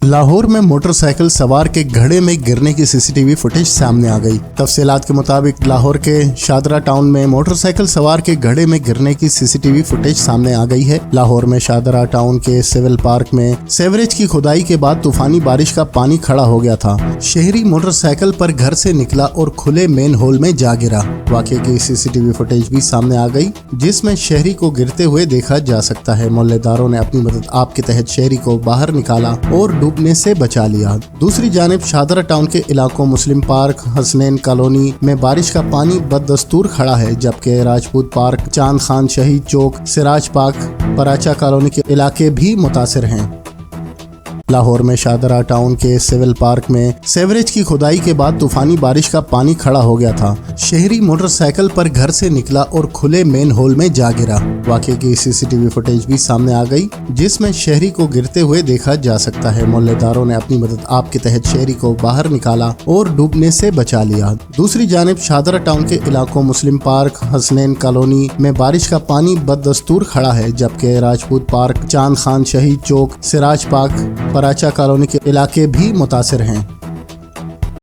लाहौर में मोटरसाइकिल सवार के घड़े में गिरने की सीसीटीवी फुटेज सामने आ गई। तफसीलात के मुताबिक लाहौर के शादरा टाउन में मोटरसाइकिल सवार के घड़े में गिरने की सीसीटीवी फुटेज सामने आ गई है। लाहौर में शादरा टाउन के सिविल पार्क में सेवरेज की खुदाई के बाद तूफानी बारिश का पानी खड़ा हो गया था। शहरी मोटरसाइकिल पर घर से निकला और खुले मेन होल में जा गिरा। वाकये की सीसीटीवी फुटेज भी सामने आ गई, जिसमें शहरी को गिरते हुए देखा जा सकता है। मोहल्लेदारों ने अपनी मदद आप के तहत शहरी को बाहर निकाला और डूबने से बचा लिया। दूसरी जानिब शादरा टाउन के इलाकों मुस्लिम पार्क, हसनैन कॉलोनी में बारिश का पानी बदस्तूर खड़ा है, जबकि राजपूत पार्क, चांद खान शहीद चौक, सिराज पार्क, पराचा कॉलोनी के इलाके भी मुतासिर हैं। लाहौर में शादरा टाउन के सिविल पार्क में सेवरेज की खुदाई के बाद तूफानी बारिश का पानी खड़ा हो गया था। शहरी मोटरसाइकिल पर घर से निकला और खुले मेन होल में जा गिरा। वाकये की सीसीटीवी फुटेज भी सामने आ गई, जिसमें शहरी को गिरते हुए देखा जा सकता है। मोहल्लेदारों ने अपनी मदद आप के तहत शहरी को बाहर निकाला और डूबने से बचा लिया। दूसरी जानिब शादरा टाउन के इलाकों मुस्लिम पार्क, हसनैन कॉलोनी में बारिश का पानी बदस्तूर खड़ा है, जबकि राजपूत पार्क, चांद खान शहीद चौक, सिराज पार्क, पराचा कॉलोनी के इलाके भी मुतासिर हैं।